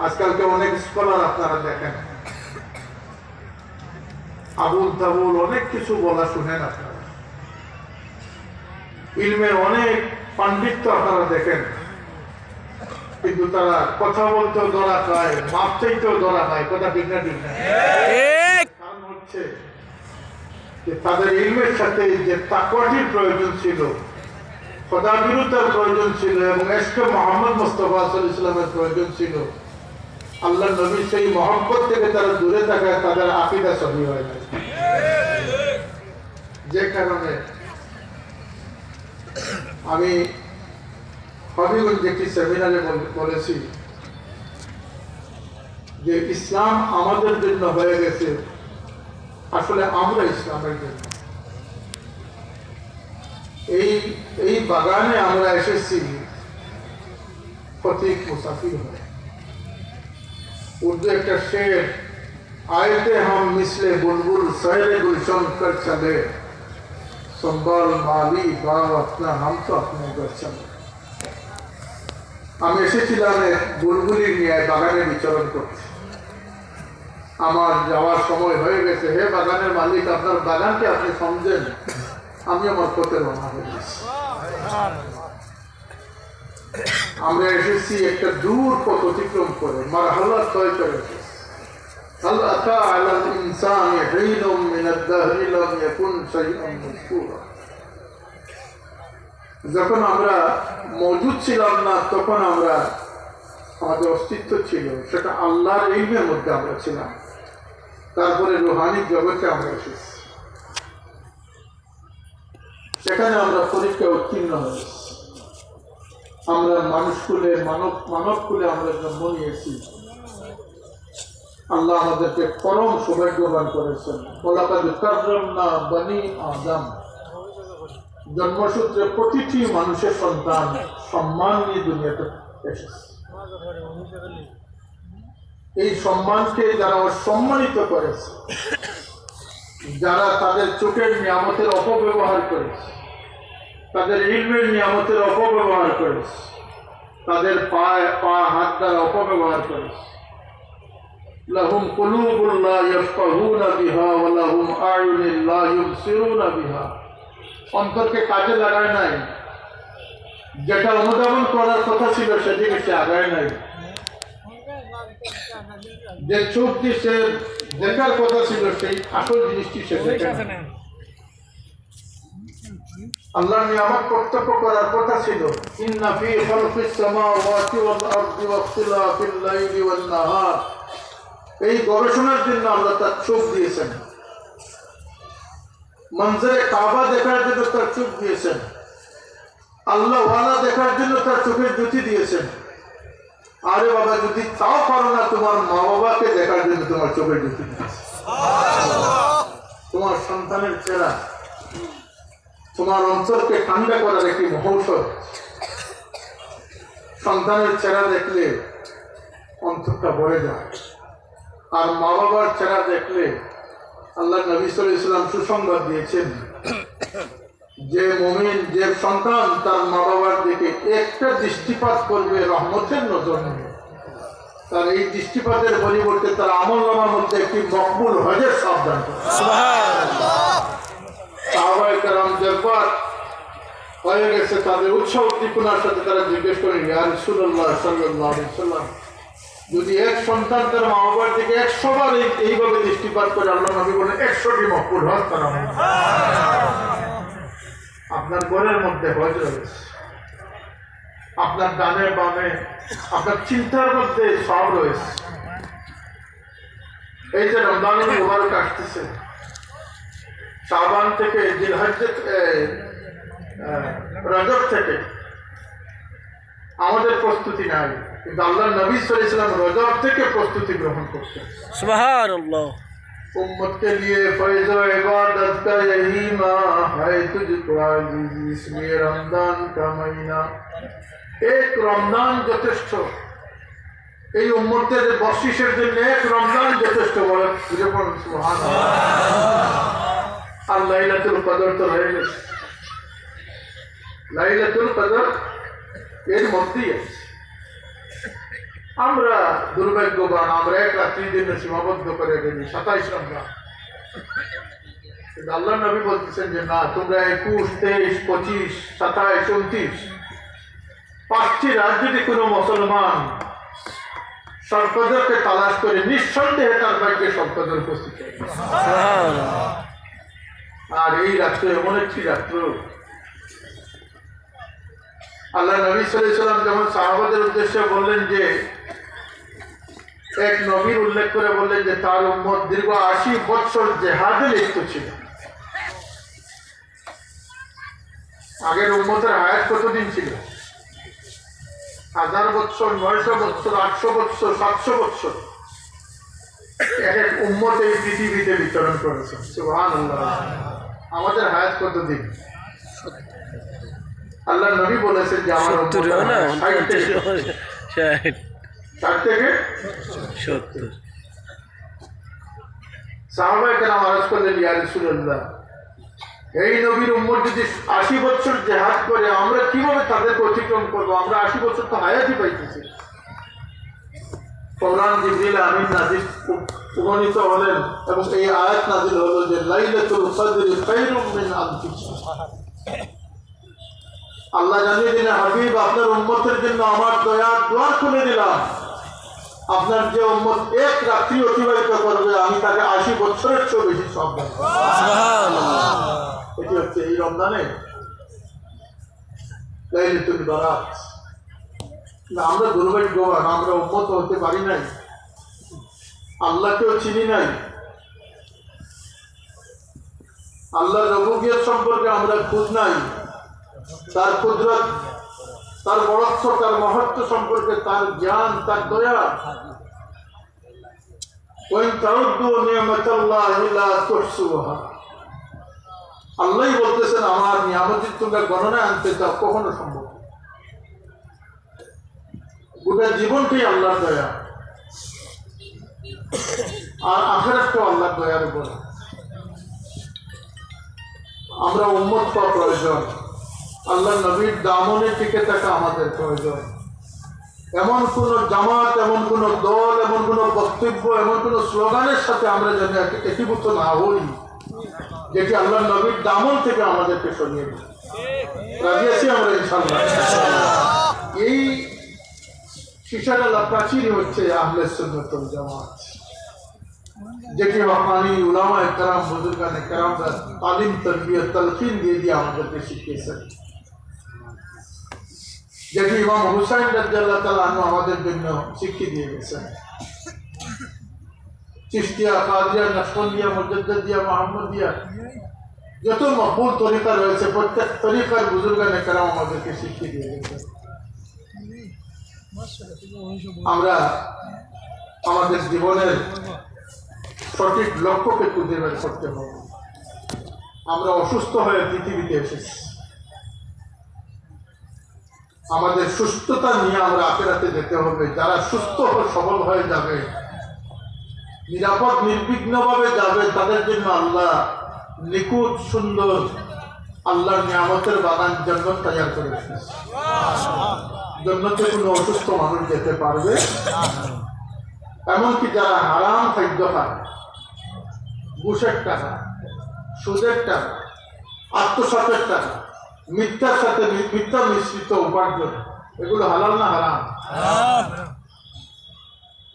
আজকালকে অনেক স্কলার আপনারা দেখেন, আবুল তাবুল অনেক কিছু বলা শুনেন আপনারা, ইলমের অনেক পাণ্ডিত্য আপনারা দেখেন, কিন্তু তারা কথা বলতেও ধরা খায়, মাপ চাইতেও ধরা খায়। কথা ঠিক না? ঠিক না? কারণ হচ্ছে যে তাদের ইলমের সাথে যে তাকওয়াটির প্রয়োজন ছিল, খোদাবিরুতার প্রয়োজন ছিল এবং এশকে মুহাম্মদ মুস্তাফা সাল্লাল্লাহু আলাইহি ওয়াসাল্লামের প্রয়োজন ছিল, আল্লাহ নবী সেই মহব্বত থেকে তারা দূরে থাকায় তাদের আকীদা সহিহ হয় না। যে কারণে আমি হবিগঞ্জ একটি সেমিনারে বলেছি যে ইসলাম আমাদের জন্য হয়ে গেছে, আসলে আমরা ইসলামের জন্য। এই বাগানে আমরা এসেছি ফতিক মুসাফির হয়ে। উর্দু একটা শের, আয়তে হাম মিসলে বুলবুল শহরে গুলশন কর চলে, সম্বল মালি বাব আপনা হাম তো আপনি ঘর চলে। আমি এসেছিলাম বুলবুলি নিয়ে বাগানে বিচরণ করতে। আমার যাওয়ার সময় হয়ে গেছে। হে বাগানের মালিক, আপনার বাগানকে আপনি সমঝেন, আমি আমার পথে রওনা হয়ে গেছি। আমরা এসেছি একটা দূর পথ অতিক্রম করে, মারহালা তয় করে। হাল আতা আলাল ইনসানি হিনুম মিনাদ দাহরি লাম ইয়াকুন শাইআন মাযকুরা। যখন আমরা মওজুদ ছিলাম না, তখন আমরা আমাদের অস্তিত্ব ছিল, সেটা আল্লাহর ইলমের মধ্যে আমরা ছিলাম। তারপরে রুহানি জগতে আমরা এসেছি, সেখানে আমরা পরীক্ষা উত্তীর্ণ হয়েছি। আমরা মানুষকুলে মানবকুলে আমরা জন্ম নিয়েছি। আল্লাহ আমাদেরকে পরম সৌভাগ্যবান করেছেন। ওয়ালাকাদ কাররামনা বনি আদম। জন্মসূত্রে প্রতিটি মানুষের সন্তান সম্মান নিয়ে দুনিয়াতে এসেছে। এই সম্মানকে যারা অসম্মানিত করেছে, যারা তাদের চোখের নিয়ামতের অপব্যবহার করেছে, তাদের ইলমের নিয়ামতের অপব্যবহার করেছে, তাদের পা হাত দ্বারা অপব্যবহার করেছে, লাহুম কুলুবুন লা ইয়াফকাহুনা বিহা ওয়া লাহুম আ'য়ুনুন লা ইউবসিরুনা বিহা। অন্তরকে কাজে লাগায় নাই, যেটা অনুধাবন করার কথা ছিল সেদিকে সে আগায় নাই। যে চোখ দিয়ে সে দেখার কথা ছিল সেই আসল জিনিসটি সে দেখে না। আল্লাহ নিয়ামত কর্তব্য করার কথা ছিল, ইন্না ফি খালকিস সামাওয়াতি ওয়াল আরদি ওয়াখতিলাফিল লাইলি ওয়ান নাহার। এই গবেষণার জন্য আল্লাহ তার চোখ দিয়েছেন, মঞ্জরে কাবা দেখার জন্য তার চোখ দিয়েছেন, আল্লাহ ওয়ালা দেখার জন্য তার চোখের জ্যোতি দিয়েছেন। আরে বাবা, যদি তাও পারো না, তোমার মা বাবাকে দেখার জন্য তোমার চোখের জ্যোতি দিয়েছে। তোমার সন্তানের চেহারা, তোমার অন্তরকে ঠান্ডা করার একটি মহৌষধ। সন্তানের চেহারা দেখলে অন্তরটা ভরে যায়, আর মা বাবার চেহারা দেখলে আল্লাহ নবী সাল্লাল্লাহু আলাইহি ওয়াসাল্লাম সুসংবাদ দিয়েছেন যে মুমিন, যে সন্তান তার মা বাবার দিকে একটা দৃষ্টিপাত করবে রহমতের নজর নিয়ে, তার এই দৃষ্টিপাতের পরিবর্তে তার আমলনামার মধ্যে একটি মকবুল হজের সাবধান করে। সুবহানাল্লাহ। সাহাবায়ে কেরাম যখন হয়ে গেছে, তাদের উৎসাহ উদ্দীপনার সাথে তারা জিজ্ঞেস করেন, ইয়া রাসূলুল্লাহ সাল্লাল্লাহু আলাইহি ওয়াসাল্লাম, যদি এক সন্তান তার মা বাবার দিকে 100 বার এইভাবে দৃষ্টিপাত করে, আল্লাহ নবী বলেন 100টি মকবুল হজ তারা। আপনার ঘরের মধ্যে হজ রয়েছে, আপনার ডানে বামে, আপনার চিন্তার মধ্যে সব রয়েছে। এই যে রমজানুল মুবারক আসতেছে, শাবান থেকে, জিলহজ্জে, রজব থেকে আমাদের প্রস্তুতি নাই, কিন্তু আল্লাহ নবী সাল্লাল্লাহু আলাইহি ওয়াসাল্লাম রজব থেকে প্রস্তুতি গ্রহণ করতেন। সুবহানাল্লাহ। उम्मत के लिए फैज़ व इबादत का यही माह है, तुझको अज़ीज़ इसमें रमजान का महीना। एक रमजान যথেষ্ট, এই উম্মতের বখশিশের জন্য এক রমজান যথেষ্ট। বলে সুবহানাল্লাহ। আর লাইলাতুল কদর তো রয়ে গেছে, লাইলাতুল কদর এর মধ্যেই আছে। আমরা দুর্ভাগ্যবান, আমরা এক রাত্রির জন্য সীমাবদ্ধ করে গেছি 27 রমজান। কিন্তু আল্লাহ নবী বলতেছেন যে না, তোমরা 21, 23, 25, 27, 29 5টি রাত যদি কোনো মুসলমান সর্বদরকে তালাশ করে, নিঃসন্দেহে তার ভাগ্যে সর্বদর উপস্থিত হবে। আর এই রাত্রে এমন একটি রাত্র, আল্লাহ নবী সাল্লাল্লাহু আলাইহি ওয়াসাল্লাম যখন সাহাবাদের উদ্দেশ্যে বললেন যে, এক নবীর উল্লেখ করে বললেন যে তার উম্মত দীর্ঘ 80 বছর জিহাদে লিপ্ত ছিল। আগের উম্মতের হায়াত কতদিন ছিল? 1000 বছর, 900 বছর, 800 বছর, 700 বছর। এক এক উম্মত এই পৃথিবীতে বিচরণ করেছে। সুবহানাল্লাহ। আমাদের হায়াত কতদিন? আল্লাহ নবী বলেছেন যে আমার উম্মত 60 থেকে 70। সাহাবায়ে কেরাম আরজ করলেন, ইয়া রাসূলুল্লাহ, এই নবীর উম্মত যদি 80 বছর জিহাদ করে, আমরা কিভাবে তাদেরকে অতিক্রম করবো? আমরা 80 বছর তো হায়াতই পাইতেছি। কোরআন জিবরিল আমিন নাজিল উপনীত হলেন এবং এই আয়াত নাজিল হলো যে লাইলাতুল কদরি খায়রুম মিন আলফি শাহর। আল্লাহ জানিয়ে দিলেন, হাবিব আপনার উম্মতের জন্য আমার দয়ার দুয়ার খুলে দিলাম। আপনার যে উম্মত এক রাত্রি অতিবাহিত করবে, আমি তাকে 80 বছরের চেয়ে বেশি সওয়াব দেব। সুবহানাল্লাহ। এটি হচ্ছে এই রমজানে লাইলাতুল বারাত। না, আমরা দুর্ভাগ্যবান, আমরা উম্মত হতে পারি নাই, আল্লাহকেও চিনি নাই, আল্লাহর রবুবিয়ত সম্পর্কে আমরা খোঁজ নাই, তার কুদরত, তার বড়ত্ব, তার মহত্ব সম্পর্কে তার জ্ঞান, তার দয়া। ওয়াইন তাউদ্দু নিয়ামাতাল্লাহি লা তুহসুহা। আল্লাহই বলতেছেন, আমার নিয়ামতের তোমরা গণনায় আনতে চাও, কখনো সম্ভব না। গোটা জীবনটাই আল্লাহর দয়া, আর আখিরাতটাও আল্লাহর দয়ার উপর। আমরা উম্মত পাওয়া প্রয়োজন, আল্লাহ নবীর দামনে টিকে থাকা আমাদের প্রয়োজন। এমন কোন জামাত, এমন কোন দল, এমন কোন বক্তব্য, এমন কোন স্লোগানের সাথে আমরা যেন একীভূত না হই যেটি আল্লাহ নবীর দামন থেকে আমাদেরকে সরিয়ে দেয়। রাজি আছি আমরা ইনশাআল্লাহ। এই শিশাডালা প্রাচীর হচ্ছে আহলে সুন্নাত ওয়াল জামাত, যেটি হকানি উলামায়ে কেরাম, বুজুর্গানে কেরামরা তালিম, তারবিয়ত, তালকিন দিয়ে আমাদেরকে শিখিয়েছেন, যেটি ইমাম হুসাইন রাদিয়াল্লাহু তাআলা আনহু আমাদের জন্য শিক্ষা দিয়ে গেছেন। চিশতিয়া, কাদিয়া, নকশবন্দিয়া, মুজাদ্দিদিয়া, মুহাম্মদিয়া, যত মকবুল তরিকা রয়েছে, প্রত্যেক তরিকার বুজুর্গানে কেরাম আমাদেরকে শিক্ষা দিয়ে গেছেন। আমরা আমাদের জীবনের সঠিক লক্ষ্যকে খুঁজে বের করতে হবে। আমরা অসুস্থ হয়ে পৃথিবীতে এসেছি, আমাদের সুস্থতা নিয়ে আমরা আখিরাতে যেতে হবে। যারা সুস্থ সবল হয়ে যাবে, নিরাপদ নির্বিঘ্নভাবে যাবে, তাদের জন্য আল্লাহ নিখুঁত সুন্দর আল্লাহর নিয়ামতের বাগান জান্নাত তৈরি করে রেখেছে। জান্নাতে কোনো অসুস্থ মানুষ যেতে পারবে? এমনকি যারা হারাম খাদ্য খায়, ঘুষের টাকা, সুদের টাকা, আত্মসাতের টাকা, মিথ্যার সাথে মিথ্যা মিশ্রিত উপার্জন, এগুলো হালাল না হারাম?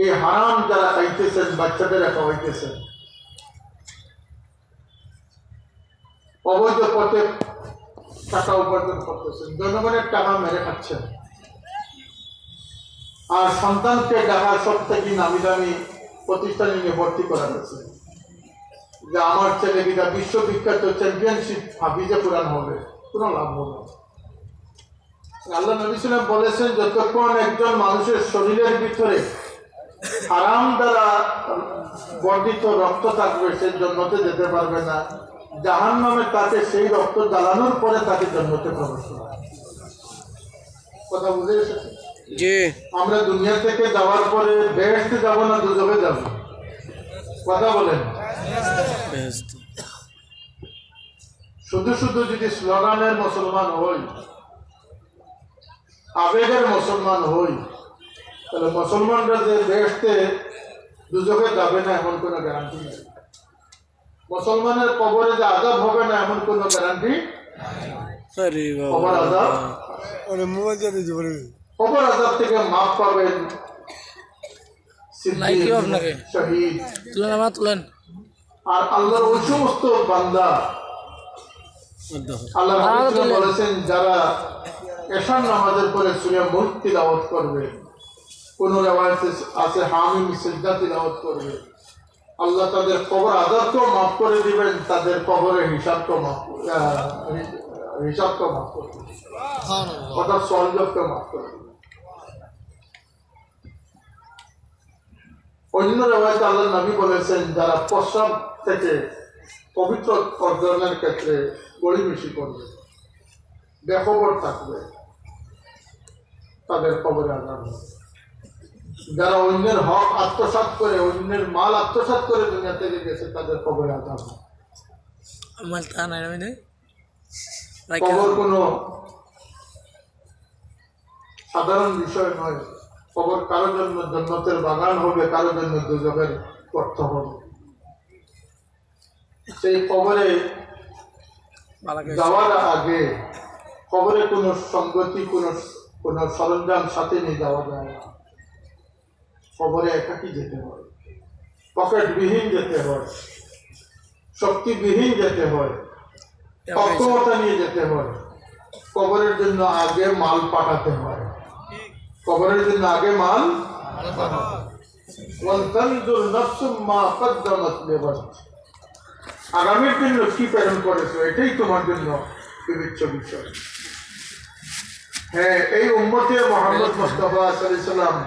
এই হারাম যারা খাইতেছেন, বাচ্চাদের খাওয়াইতেছেন, অবৈধ পথে টাকা উপার্জন করতেছেন, জনগণের টাকা মেরে খাচ্ছেন, আর সন্তানকে ঢাকার সব থেকে নামি দামি প্রতিষ্ঠানে নিয়ে ভর্তি করা হয়েছে যে আমার ছেলে কিনা বিশ্ববিখ্যাত চ্যাম্পিয়নশিপ হাফিজে কোরআন হবে। কোনো লাভ হবে? আল্লাহ নবী সাল্লাল্লাহু আলাইহি ওয়াসাল্লাম বলেছেন, যতক্ষণ একজন মানুষের শরীরের ভিতরে হারাম দ্বারা বর্ধিত রক্ত থাকবে, সে জান্নাতে যেতে পারবে না। জাহান্নামে তাকে সেই রক্ত জ্বালানোর পরে তাকে জান্নাতে প্রবেশ করবে। কথা বুঝে এসেছে? জি। আমরা দুনিয়া থেকে যাওয়ার পরে বেহেশতে যাব না দুজকে যাব? কথা বলেন। শুধু শুধু যদি স্লোগানের মুসলমান হই, আবেগের মুসলমান হই, তাহলে মুসলমানরা যে দেশতে দুজকে যাবে না এমন কোনো গ্যারান্টি নেই। মুসলমানের কবরে যে আযাব হবে না এমন কোনো গ্যারান্টি। কবর আযাব, কবর আযাব থেকে মাফ পাবেন সিদ্দিক, শহীদ, আর আল্লাহর ওই সমস্ত বান্দা। আল্লাহ রাব্বুল বলেছেন যারা এশার নামাজের পরে সূরা মুলক তিলাওয়াত করবে, কোন রিওয়ায়াতে আছে হামিম সিজদা তিলাওয়াত করবে, আল্লাহ তাদের কবর আযাবকেও মাফ করে দিবেন, তাদের কবরের হিসাবকেও মাফ করবে, অর্থাৎ সওয়ালকেও মাফ করে দিবেন। অন্য রিওয়ায়াতে আল্লাহ নবী বলেছেন যারা প্রস্রাব থেকে পবিত্র অর্জনের ক্ষেত্রে গড়িমসি করবে, বেখবর থাকবে, তাদের কবরে আযাব হবে। যারা অন্যের হক আত্মসাৎ করে, অন্যের মাল আত্মসাৎ করে দুনিয়া থেকে গেছে, তাদের কবরে আযাব হবে। কবর কোনো সাধারণ বিষয় নয়। কবর কারোর জন্য জান্নাতের বাগান হবে, কারোর জন্য দুজকের গর্ত হবে। সেই কবরে যাওয়ার আগে কবরে কোনো সঙ্গতি, কোনো সরঞ্জাম সাথে নিয়ে যাওয়া যায় না। কবরে একাকি যেতে হয়, পকেটবিহীন যেতে হয়, শক্তিবিহীন যেতে হয়, অক্ষমতা নিয়ে যেতে হয়। কবরের জন্য আগে মাল পাঠাতে হয়, কবরের জন্য আগে মাল। আগামীর জন্য কি প্রেরণ করেছো এটাই তোমার জন্য বিবেচ্য বিষয়। হ্যাঁ, এই উম্মতের মুহাম্মদ মুস্তাফা সাল্লাল্লাহু আলাইহি ওয়াসাল্লাম,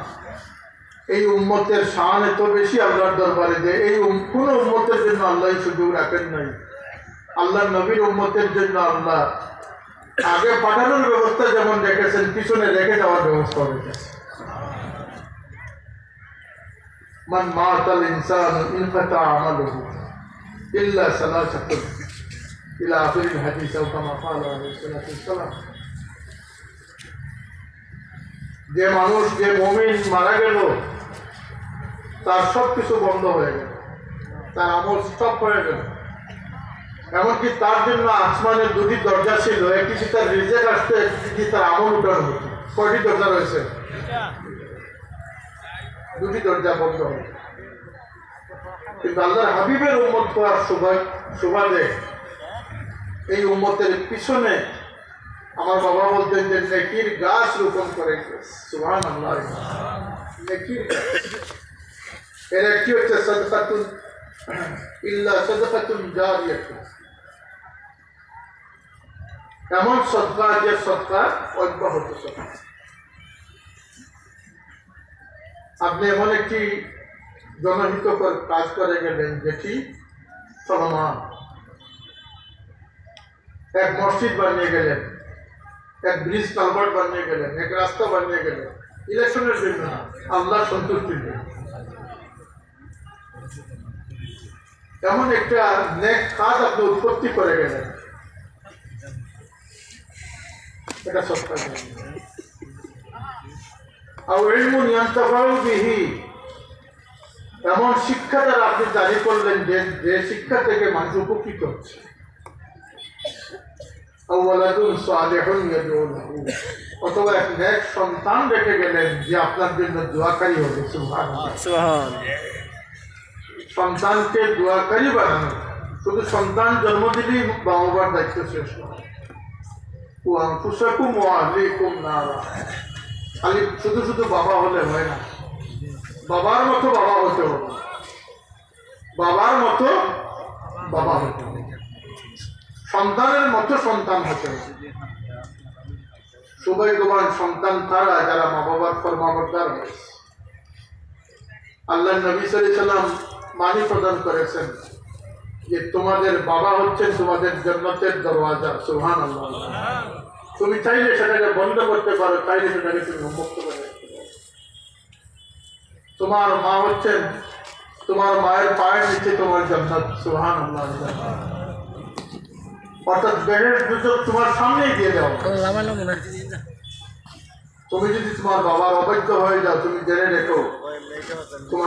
এই উম্মতের শান এত বেশি আল্লাহর দরবারে যে এই কোন উম্মতের জন্য আল্লাহ সুযোগ রাখেন নাই। আল্লাহ নবীর উম্মতের জন্য আল্লাহ আগে পাঠানোর ব্যবস্থা যেমন রেখেছেন, পিছনে রেখে যাওয়ার ব্যবস্থা রেখেছেন। মান মাতাল ইনসানু ইনকাতা আমালুহু ইল্লা সালাসাতুন ইলা আখিরিল হাদিস আও কামা ক্বালা আলাইহিস সালাতু ওয়াসসালাম। যে মানুষ, যে মুমিন মারা গেল, তার সব কিছু বন্ধ হয়ে গেল, তার আমল স্টপ হয়ে গেল। এমনকি তার জন্য আসমানের দুটি দরজা ছিল, একটি তার রিজেক আসতে, একটি তার আমল উঠানো হতো। কয়টি দরজা রয়েছে? দুটি দরজা বন্ধ হয়ে। কিন্তু আল্লাহর হাবিবের উম্মত হওয়ার সুবাদে এই উম্মতের পিছনে আমার বাবা বলতেন যে নেকির গাছ রোপণ করে। সুবহানাল্লাহ, নেকির গাছ। এর একটি হচ্ছে সাদকাতুন ইল্লা সাদকাতুন জারিয়াতুন, এমন সদকা যে সদকা অব্যাহত সদকা। আপনি এমন একটি জনহিতকর কাজ করে গেলেন যেটি চলমান, এক মসজিদ বানিয়ে গেলেন, এক ব্রিজ কালভার্ট বানিয়ে গেলেন, এক রাস্তা বানিয়ে গেলেন, ইলেকশনের জন্য না, আল্লাহ সন্তুষ্টির জন্য। এমন একটা নেক কাজ আপনি উৎপত্তি করে গেলেন, এটা সত্য। আর ইলমুন ইয়ানতাফাউ বিহি, এমন শিক্ষা দ্বারা আপনি জারি করলেন যে শিক্ষা থেকে মানুষ উপকৃত হচ্ছে। অথবা এক নেক সন্তান রেখে গেলেন যে আপনার জন্য দোয়াকারী হবে। সন্তানকে দোয়াকারী বানানো, শুধু সন্তান জন্ম দিলেই বাবার দায়িত্ব শেষ নয়। খালি শুধু শুধু বাবা হলে হয় না, বাবার মতো বাবা হতে হবে, বাবার মতো বাবা হতে হবে, সন্তানের মতো সন্তান হতে হবে। সৌভাগ্যবান সন্তান তারা যারা মা বাবার ফরমাবরদার হয়েছে। আল্লাহ নবী সাল্লাল্লাহু আলাইহি ওয়াসাল্লাম বাণী প্রদান করেছেন যে তোমাদের বাবা হচ্ছেন তোমাদের জান্নাতের দরওয়াজা। সুবহানাল্লাহ। তুমি চাইলে সেটাকে বন্ধ করতে পারো, চাইলে সেটাকে তুমি উন্মুক্ত করে রাখতে পারো। তোমার মা হচ্ছেন, তোমার মায়ের পায়ের নিচে তোমার জান্নাত। সুবহানাল্লাহ। অর্থাৎ বেহেশত দুজক তোমার সামনেই দিয়ে দেওয়া। তুমি যদি তোমার বাবার অবৈধ হয়ে যাও, তুমি জেনে রেখো তোমার